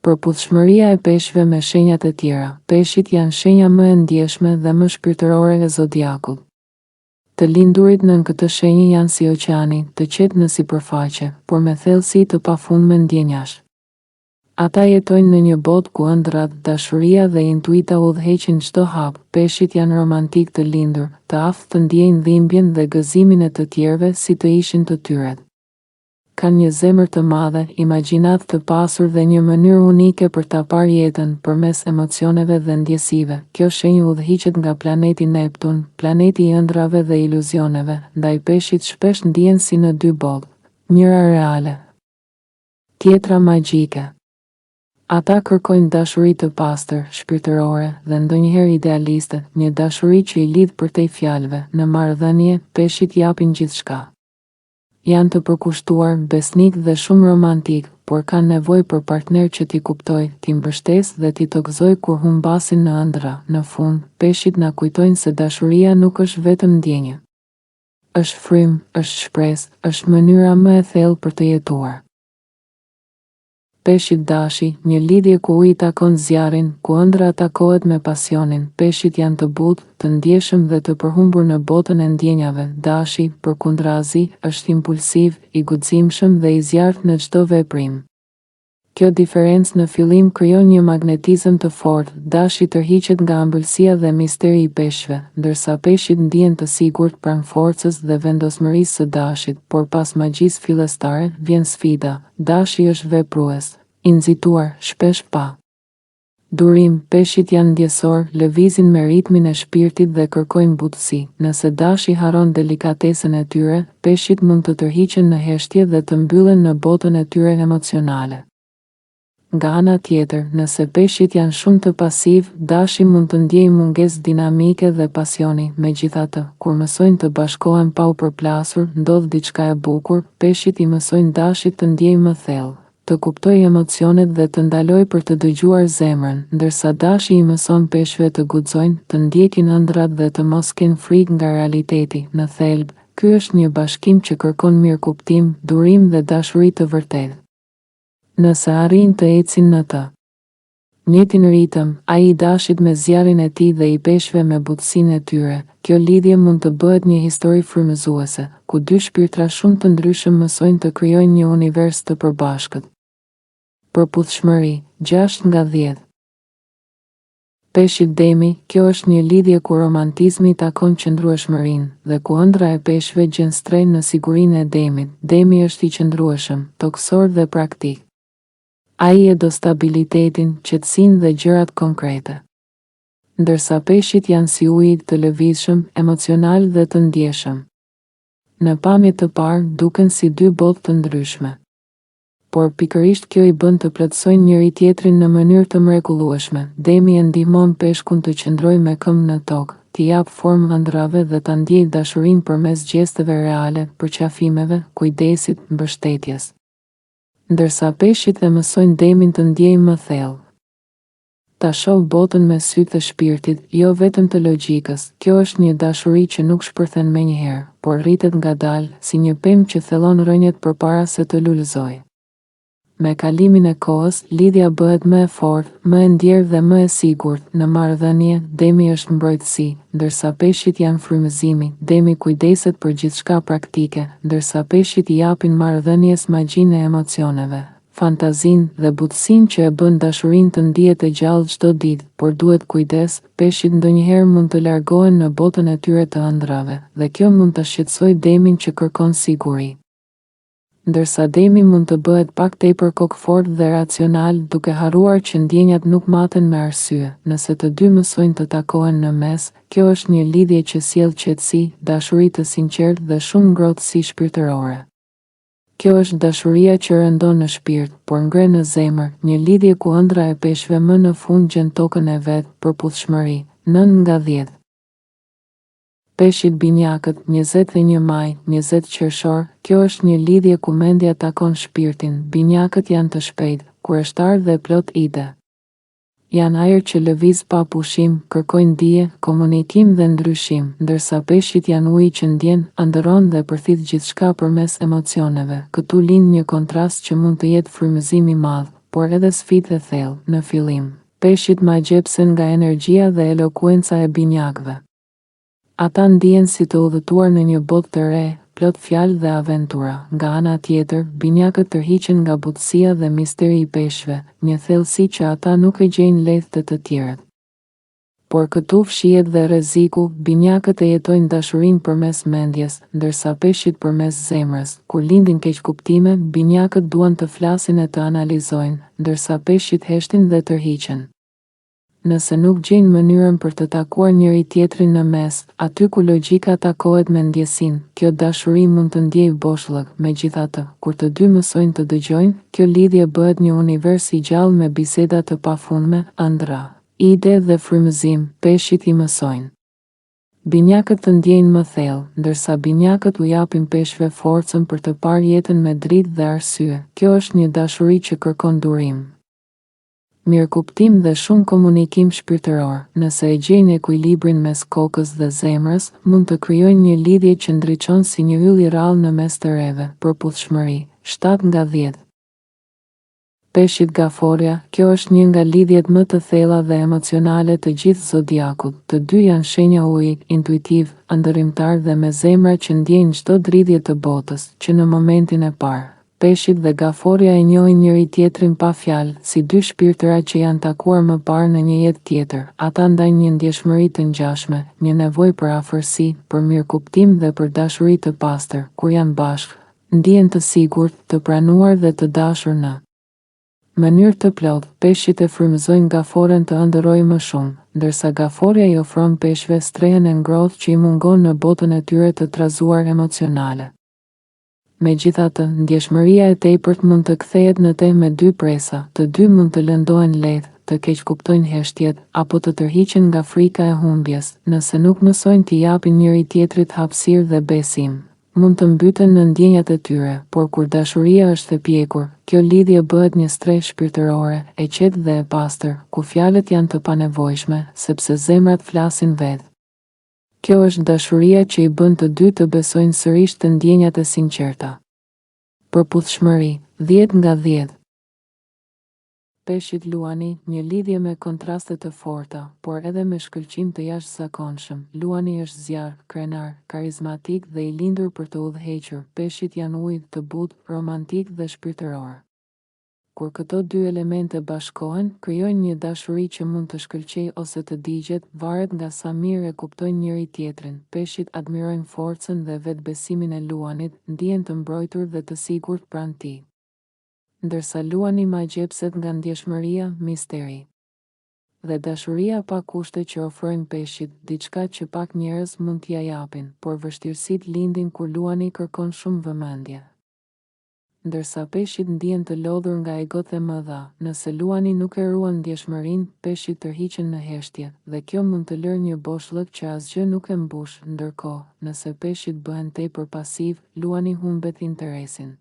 Përputhshmëria e peshqve me shenjat e tjera. Peshqit janë shenja më e ndjeshme dhe më shpirtërore e zodiakut. Të lindurit nën këtë shenjë janë si oqeani, të qetë në sipërfaqe, por me thellësi të pafundme ndjenjash. Ata jetojnë në një botë ku ëndrat, dashuria dhe intuita udhëheqin çdo hap. Peshqit janë romantik të lindur, të aftë të ndjejnë dhimbjen dhe gëzimin e të tjerëve si të ishin të tyre. Kanë një zemër të madhe, imagjinat të pasur dhe një mënyrë unike për ta parë jetën përmes emocioneve dhe ndjesive. Kjo shenjë udhëhiqet nga planeti Neptun, planeti i ëndrave dhe iluzioneve, ndaj peshqit shpesh ndihen si në dy botë, njëra reale, tjetra magjike. Ata kërkojnë dashuri të pastër, shpirtërore dhe ndonjëherë idealiste, një dashuri që i lidh përtej fjalëve. Në marrëdhënie, peshqit japin gjithçka. Janë të përkushtuar, besnik dhe shumë romantik, por kanë nevojë për partner që t'i kuptoj, t'i mbështesë dhe t'i tokëzoj kur humbasin në ëndra. Në fund, peshqit na kujtojnë se dashuria nuk është vetëm ndjenjë. Është frymë, është shpresë, është mënyra më e thellë për të jetuar. Peshqit dashi, një lidhje ku uji takon zjarrin, ku ëndra takohet me pasionin. Peshqit janë të butë, të ndjeshëm dhe të përhumbur në botën e ndjenjave. Dashi, përkundrazi, është impulsiv, i guximshëm dhe i zjarrt në çdo veprim. Kjo diferencë në fillim krijon një magnetizëm të fortë. Dashi tërhiqet nga ëmbëlsia dhe misteri i peshqve, ndërsa peshqit ndihen të sigurt pranë forcës dhe vendosmërisë së dashit, por pas magjisë fillestare vjen sfida. Dashi është veprues, i nxituar, shpesh pa durim. Peshqit janë ndjesor, lëvizin me ritmin e shpirtit dhe kërkojnë butësi. Nëse dashi harron delikatesën e tyre, peshqit mund të tërhiqen në heshtje dhe të mbyllen në botën e tyre emocionale. Nga ana tjetër, nëse peshqit janë shumë të pasiv, dashi mund të ndjejë mungesë dinamike dhe pasioni. Megjithatë, kur mësojnë të bashkohen pa u përplasur, ndodh diçka e bukur. Peshqit i mësojnë dashit të ndjejë më thellë, të kuptojë emocionet dhe të ndalojë për të dëgjuar zemrën, ndërsa dashi i mëson peshqve të guxojnë, të ndjekin ëndrat dhe të mos kenë frikë nga realiteti. Në thelb, ky është një bashkim që kërkon mirëkuptim, durim dhe dashuri të vërtetë. Nëse arrin të ecin në të njëjtin ritëm, ai i dashit me zjarrin e tij dhe i peshqve me butësinë e tyre, kjo lidhje mund të bëhet një histori frymëzuese, ku dy shpirtra shumë të ndryshëm mësojnë të krijojnë një univers të përbashkët. Përputhshmëri, 6/10. Peshqit Demi, kjo është një lidhje ku romantizmi takon qëndrueshmërinë dhe ku ëndra e peshqve gjen strehnë në sigurinë e Demit. Demi është i qëndrueshëm, toksor dhe praktik. Ai e do stabilitetin, qetësinë dhe gjërat konkrete. Ndërsa peshqit janë si uji, të lëvizshëm, emocional dhe të ndjeshëm. Në pamje të parë duken si dy botë të ndryshme. Por pikërisht kjo i bën të plotësojnë njëri tjetrin në mënyrë të mrekullueshme. Demi e ndihmon peshkun të qëndrojë me këmbë në tokë, t'i jap formë ëndrave dhe ta ndjejë dashurinë përmes gjesteve reale, përqafimeve, kujdesit, mbështetjes. Ndërsa peshqit e mësojnë Demin të ndjejë më thellë. Ta shoh botën me sy të shpirtit, jo vetëm të logjikës. Kjo është një dashuri që nuk shpërthen menjëherë, por rritet ngadalë, si një pemë që thellon rrënjët përpara se të lulëzojë. Me kalimin e kohës, lidhja bëhet më e fortë, më e ndjerë dhe më e sigurt. Në marrëdhënie, Demi është mbrojtësi, ndërsa peshqit janë frymëzimi. Demi kujdeset për gjithçka praktike, ndërsa peshqit i japin marrëdhënies magjinë e emocioneve, fantazinë dhe butësinë që e bën dashurinë të ndihet e gjallë çdo ditë. Por duhet kujdes, peshqit ndonjëherë mund të largohen në botën e tyre të ëndrave, dhe kjo mund ta shqetësojë Demin që kërkon siguri. Ndërsa Demi mund të bëhet pak tepër kokfort dhe racional, duke harruar që ndjenjat nuk maten me arsye. Nëse të dy mësojnë të takohen në mes, kjo është një lidhje që sjell qetësi, dashuri të sinqertë dhe shumë ngrohtësi shpirtërore. Kjo është dashuria që rëndon në shpirt, por ngre në zemër, një lidhje ku ëndra e peshqve më në fund gjen tokën e vet. Përputhshmëri, 9/10. Peshqit binjakët, 21 maj, 20 qershor. Kjo është një lidhje ku mendja takon shpirtin. Binjakët janë të shpejtë, kureshtar dhe plot ide. Janë ajër që lëviz pa pushim, kërkojnë dije, komunikim dhe ndryshim, ndërsa peshqit janë uji që ndjen, ëndërron dhe përthith gjithçka përmes emocioneve. Këtu lind një kontrast që mund të jetë frymëzim i madh, por edhe sfidë e thellë. Në fillim, peshqit ma gjepsen nga energjia dhe elokuenca e binjakëve. Ata ndihen si të udhëtuar në një botë të re, plot fjalë dhe aventura. Nga ana tjetër, binjakët tërhiqen nga butësia dhe misteri i peshqve, një thellësi që ata nuk e gjejnë lehtë të tjerët. Por këtu fshihet dhe rreziku, binjakët e jetojnë dashurinë përmes mendjes, ndërsa peshqit përmes zemrës. Kur lindin keqkuptime, binjakët duan të flasin e të analizojnë, ndërsa peshqit heshtin dhe tërhiqen. Nëse nuk gjejnë mënyrën për të takuar njëri tjetrin në mes, aty ku logjika takohet me ndjesinë, kjo dashuri mund të ndjejë boshllëk. Megjithatë, kur të dy mësojnë të dëgjojnë, kjo lidhje bëhet një univers i gjallë me biseda të pafundme, ëndra, ide dhe frymëzim. Peshqit i mësojnë. Binjakët të ndjejnë më thellë, ndërsa binjakët u japin peshqve forcën për të parë jetën me dritë dhe arsye. Kjo është një dashuri që kërkon durim, mirëkuptim dhe shumë komunikim shpirtëror. Nëse e gjejnë ekuilibrin mes kokës dhe zemrës, mund të krijojnë një lidhje që ndriçon si një yll i rrallë në mes të rreve. Përputhshmëri, 7/10. Peshqit gaforja, kjo është një nga lidhjet më të thella dhe emocionale të gjithë zodiakut. Të dy janë shenja uji, intuitiv, ëndërrimtar dhe me zemra që ndjejnë çdo dridhje të botës, që në momentin e parë. Peshqit dhe gaforja e njohin njëri tjetrin pa fjalë, si dy shpirtëra që janë takuar më parë në një jetë tjetër. Ata ndajnë një ndjeshmëri të ngjashme, një nevojë për afërsi, për mirëkuptim dhe për dashuri të pastër. Kur janë bashkë, ndihen të sigurt, të pranuar dhe të dashur në mënyrë të plotë. Peshqit e frymëzojnë gaforen të ëndërrojë më shumë, ndërsa gaforja i ofron peshqve strehen e ngrohtë që i mungon në botën e tyre të trazuar emocionale. Megjithatë, ndjeshmëria e tepërt mund të kthehet në temë me dy presa. Të dy mund të lëndohen lehtë, të keqkuptojnë heshtjet, apo të tërhiqen nga frika e humbjes. Nëse nuk mësojnë t'i japin njëri tjetrit hapësirë dhe besim, mund të mbyten në ndjenjat e tyre. Por kur dashuria është e pjekur, kjo lidhje bëhet një strehë shpirtërore, e qetë dhe e pastër, ku fjalët janë të panevojshme, sepse zemrat flasin vetë. Kjo është dashuria që i bën të dy të besojnë sërish të ndjenjat e sinqerta. Përputhshmëri, 10/10. Peshqit luani, një lidhje me kontraste të forta, por edhe me shkëlqim të jashtëzakonshëm. Luani është zjarr, krenar, karizmatik dhe i lindur për të udhëhequr. Peshqit janë ujë, të butë, romantik dhe shpirtëror. Kur këto dy elemente bashkohen, krijojnë një dashuri që mund të shkëlqejë ose të digjet, varet nga sa mirë e kuptojnë njëri tjetrin. Peshqit admirojnë forcën dhe vetbesimin e luanit, ndihen të mbrojtur dhe të sigurt pranë tij. Ndërsa luani ma gjepset nga ndjeshmëria, misteri dhe dashuria pa kushte që ofrojnë peshqit, diçka që pak njerëz mund t'ia japin, por vështirësitë lindin kur luani kërkon shumë vëmendje. Ndërsa peshqit ndihen të lodhur nga egot e mëdha. Nëse luani nuk e ruan ndjeshmërinë, peshqit tërhiqen në heshtje, dhe kjo mund të lërë një boshllëk që asgjë nuk e mbush. Ndërkohë, nëse peshqit bëhen tepër pasiv, luani humbet interesin.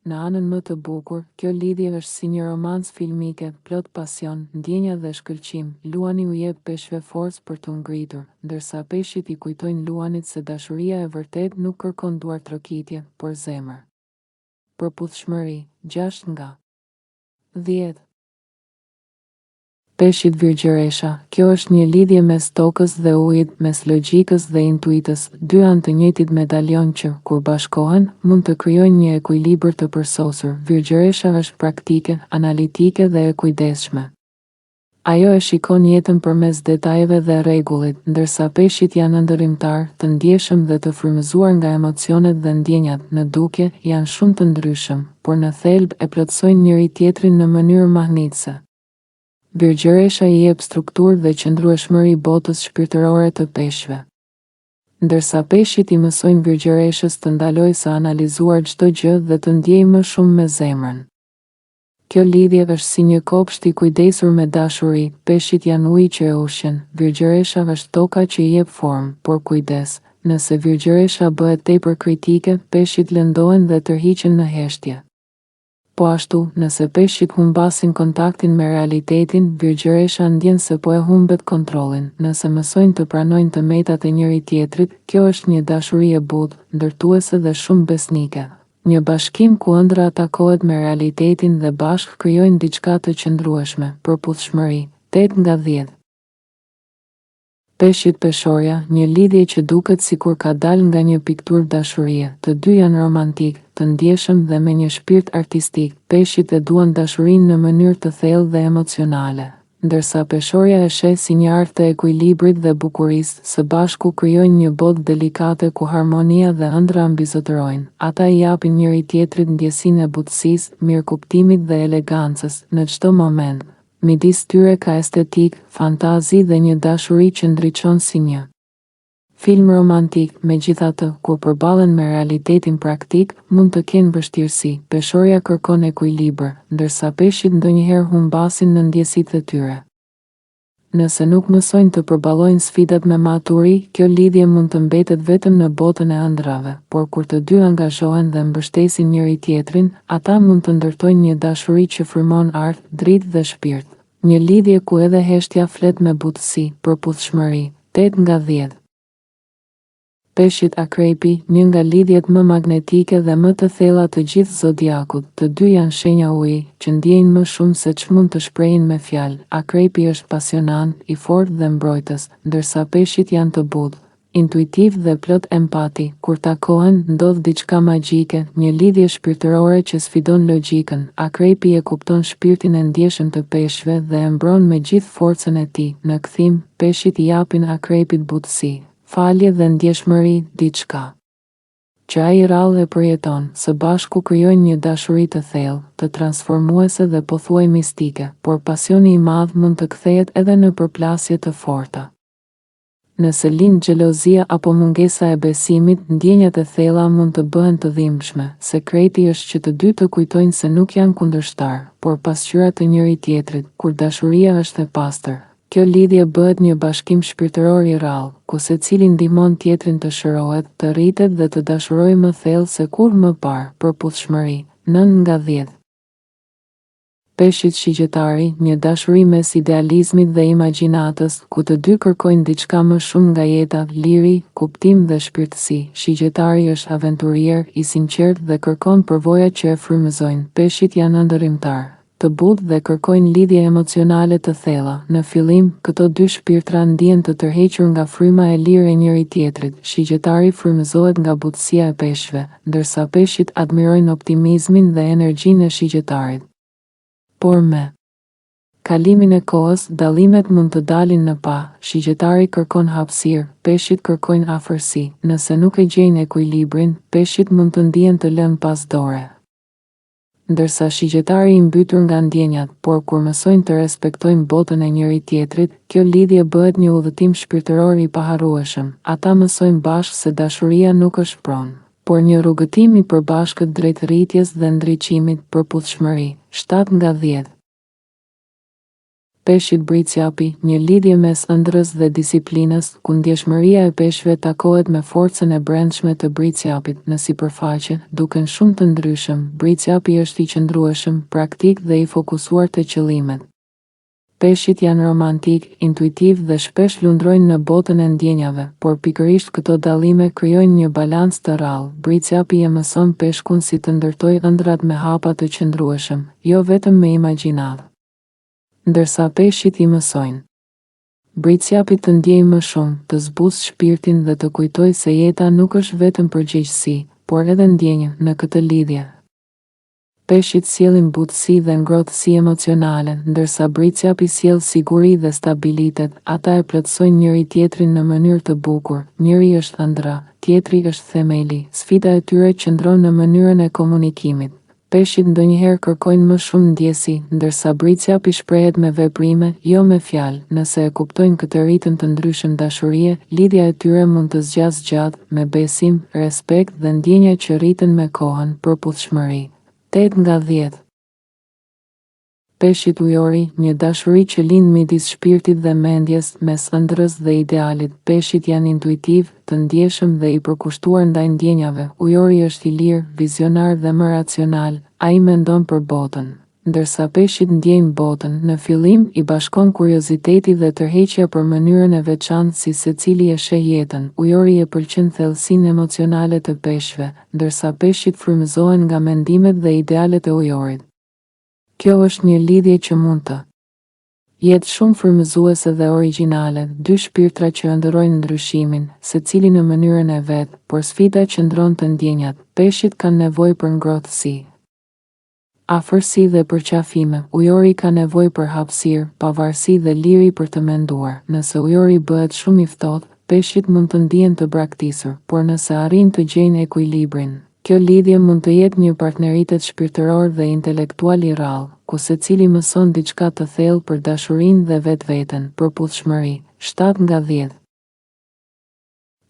Në anën më të bukur, kjo lidhje është si një romancë filmike, plot pasion, ndjenja dhe shkëlqim. Luani u jep peshqve forcë për t'u ngritur, ndërsa peshqit i kujtojnë luanit se dashuria e vërtet nuk kërkon duartrokitje, por zemër. Përputhshmëri, 6/10. Peshqit virgjëresha, kjo është një lidhje mes tokës dhe ujit, mes logjikës dhe intuitës, dy anë të njëjtit medalion që, kur bashkohen, mund të krijojnë një ekuilibër të përsosur. Virgjëresha është praktike, analitike dhe e kujdesshme. Ajo e shikon jetën përmes detajeve dhe rregullit, ndërsa peshqit janë ëndërrimtar, të ndjeshëm dhe të frymëzuar nga emocionet dhe ndjenjat. Në dukje, janë shumë të ndryshëm, por në thelb e plotësojnë njëri tjetrin në mënyrë mahnitëse. Virgjëresha i jep strukturë dhe qëndrueshmëri botës shpirtërore të peshqve. Ndërsa peshqit i mësojnë virgjëreshës të ndalojë së analizuar çdo gjë dhe të ndjejë më shumë me zemrën. Kjo lidhje është si një kopsht i kujdesur me dashuri. Peshqit janë uji që e ushqen, virgjëresha është toka që i jep formë, por kujdes, nëse virgjëresha bëhet tepër kritike, peshqit lëndohen dhe tërhiqen në heshtje. Po ashtu, nëse peshqit humbasin kontaktin me realitetin, virgjëresha ndjen se po e humbet kontrollin. Nëse mësojnë të pranojnë të metat e njëri tjetrit, kjo është një dashuri e butë, ndërtuese dhe shumë besnike. Një bashkim ku ëndra takohet me realitetin dhe bashkë krijojnë diçka të qëndrueshme, përputhshmëri. 8 nga 10. Peshqit peshorja, një lidhje që duket sikur ka dalë nga një pikturë dashurie. Të dy janë romantik, të ndjeshëm dhe me një shpirt artistik. Peshqit e duan dashurinë në mënyrë të thellë dhe emocionale, ndërsa peshorja e sheh si një art të ekuilibrit dhe bukurisë. Së bashku krijojnë një botë delikate ku harmonia dhe ëndra mbizotërojnë. Ata I japin njëri tjetrit ndjesinë e butësisë, mirëkuptimit dhe elegancës në çdo moment. Midis tyre ka estetik, fantazi dhe një dashuri që ndriçon si një film romantik. Megjithatë, kur përballen me realitetin praktik, mund të kenë vështirësi. Peshorja kërkon ekuilibër, ndërsa peshqit ndonjëherë humbasin në ndjesitë e tyre. Nëse nuk mësojnë të përballojnë sfidat me maturi, kjo lidhje mund të mbetet vetëm në botën e ëndrave, por kur të dy angazhohen dhe mbështesin njëri tjetrin, ata mund të ndërtojnë një dashuri që frymon art, dritë dhe shpirt. Një lidhje ku edhe heshtja flet me butësi, përputhshmëri. 8 nga 10. Peshqit akrepi, një nga lidhjet më magnetike dhe më të thella të gjithë zodiakut. Të dy janë shenja uji, që ndjejnë më shumë se ç'mund të shprehin me fjalë. Akrepi është pasionant, I fortë dhe mbrojtës, ndërsa peshqit janë të butë, intuitiv dhe plot empati. Kur takohen, ndodh diçka magjike, një lidhje shpirtërore që sfidon logjikën. Akrepi e kupton shpirtin e ndjeshëm të peshqve dhe e mbron me gjithë forcën e tij. Në kthim, peshqit I japin akrepit butësi, falje dhe ndjeshmëri, diçka që ai rrallë e përjeton. Së bashku krijojnë një dashuri të thellë, të transformuese dhe pothuaj mistike, por pasioni I madh mund të kthehet edhe në përplasje të forta. Nëse lind xhelozia apo mungesa e besimit, ndjenjat e thella mund të bëhen të dhimbshme. Sekreti është që të dy të kujtojnë se nuk janë kundërshtar, por pasqyra të njëri tjetrit. Kur dashuria është e pastër, kjo lidhje bëhet një bashkim shpirtëror I rrallë, ku secili ndihmon tjetrin të shërohet, të rritet dhe të dashurojë më thellë se kur më parë. Përputhshmëri. 9 nga 10. Peshqit shigjetari, një dashuri mes idealizmit dhe imagjinatës, ku të dy kërkojnë diçka më shumë nga jeta, liri, kuptim dhe shpirtësi. Shigjetari është aventurier, I sinqert dhe kërkon përvoja që e frymëzojnë. Peshqit janë ëndërrimtar, të butë dhe kërkojnë lidhje emocionale të thella. Në fillim, këto dy shpirtra ndjen të tërhequr nga fryma e lirë e njëri tjetrit. Shigjetari frymëzohet nga butësia e peshqve, ndërsa peshqit admirojnë optimizmin dhe energjinë e shigjetarit. Por me kalimin e kohës, dallimet mund të dalin në pa. Shigjetari kërkon hapësirë, peshqit kërkojnë afërsi. Nëse nuk e gjejnë ekuilibrin, peshqit mund të ndihen të lënë pas dore, ndërsa shigjetari I mbytur nga ndjenjat. Por kur mësojnë të respektojnë botën e njëri tjetrit, kjo lidhje bëhet një udhëtim shpirtëror I paharrueshëm. Ata mësojnë bashkë se dashuria nuk është pronë, por një rrugëtim I përbashkët drejt rritjes dhe ndriçimit. Përputhshmëri. 7 nga 10. Peshqit bricjapi, një lidhje mes ëndrrës dhe disiplinës, ku ndjeshmëria e peshqve takohet me forcën e brendshme të bricjapit. Në sipërfaqe, duken shumë të ndryshëm, bricjapi është I qëndrueshëm, praktik dhe I fokusuar te qëllimet. Peshqit janë romantik, intuitiv dhe shpesh lundrojnë në botën e ndjenjave, por pikërisht këto dallime krijojnë një balans të rrallë. Bricjapi e mëson peshkun si të ndërtojë ëndrat me hapa të qëndrueshëm, jo vetëm me imagjinatë, ndërsa peshqit I mësojnë bricjapit të ndjejë më shumë, të zbusë shpirtin dhe të kujtojë se jeta nuk është vetëm përgjegjësi, por edhe ndjenjë. Në këtë lidhje, peshqit sjellin butësi dhe ngrohtësi emocionale, ndërsa bricjapi sjell siguri dhe stabilitet. Ata e plotësojnë njëri tjetrin në mënyrë të bukur. Njëri është ëndra, tjetri është themeli. Sfida e tyre qëndron në mënyrën e komunikimit. Peshqit ndonjëherë kërkojnë më shumë ndjesi, ndërsa bricjapi shprehet me veprime, jo me fjalë. Nëse e kuptojnë këtë ritëm të ndryshëm dashurie, lidhja e tyre mund të zgjasë gjatë, me besim, respekt dhe ndjenja që rriten me kohën. Përputhshmëri. 8 nga 10. Peshqit ujori, një dashuri që lind midis shpirtit dhe mendjes, mes ëndrrës dhe idealit. Peshqit janë intuitiv, të ndjeshëm dhe I përkushtuar ndaj ndjenjave. Ujori është I lirë, vizionar dhe më racional. Ai mendon për botën, ndërsa peshqit ndjejnë botën. Në fillim i bashkon kurioziteti dhe tërheqja për mënyrën e veçantë si secili e sheh jetën. Ujori e pëlqen thellësinë emocionale të peshqve, ndërsa peshqit frymëzohen nga mendimet dhe idealet e ujorit. Kjo është një lidhje që mund të jetë shumë frymëzuese dhe origjinale, dy shpirtra që ëndërrojnë ndryshimin, secili në mënyrën e vet, por sfida qëndron te ndjenjat. Peshqit kanë nevojë për ngrohtësi, afërsi dhe përqafime. Ujori ka nevojë për hapësirë, pavarësi dhe liri për të menduar. Nëse ujori bëhet shumë i ftohtë, peshqit mund të ndihen të braktisur, por nëse arrin të gjejnë ekuilibrin, kjo lidhje mund të jetë një partneritet shpirtëror dhe intelektual i rrallë, ku secili mëson diçka të thellë për dashurinë dhe vetveten. Përputhshmëri, 7/10.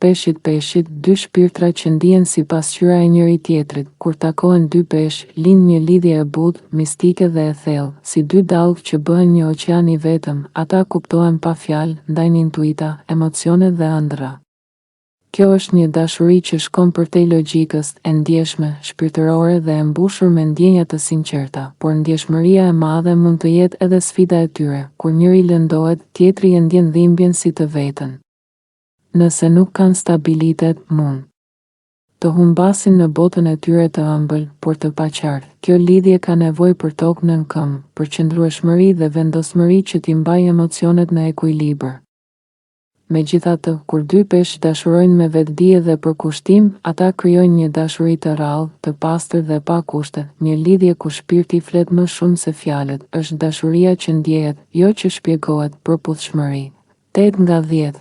Peshqit, dy shpirtra që ndihen si pasqyra e njëri tjetrit. Kur takohen dy peshq, lind një lidhje e butë, mistike dhe e thellë, si dy dallgë që bëhen një oqean i vetëm. Ata kuptohen pa fjalë, ndajnë intuita, emocione dhe ëndra. Kjo është një dashuri që shkon përtej logjikës, e ndjeshme, shpirtërore dhe e mbushur me ndjenja të sinqerta, por ndjeshmëria e madhe mund të jetë edhe sfida e tyre. Kur njëri lëndohet, tjetri e ndjen dhimbjen si të vetën. Nëse nuk kanë stabilitet, mund të humbasin në botën e tyre të ëmbël, por të paqartë. Kjo lidhje ka nevojë për tokë nën këmbë, për qëndrueshmëri dhe vendosmëri që t'i mbajë emocionet në ekuilibër. Megjithatë, kur dy peshq dashurojnë me vetdije dhe përkushtim, ata krijojnë një dashuri të rrallë, të pastër dhe pa kushte, një lidhje ku shpirti flet më shumë se fjalët. Është dashuria që ndjehet, jo që shpjegohet. Përputhshmëri, 8/10.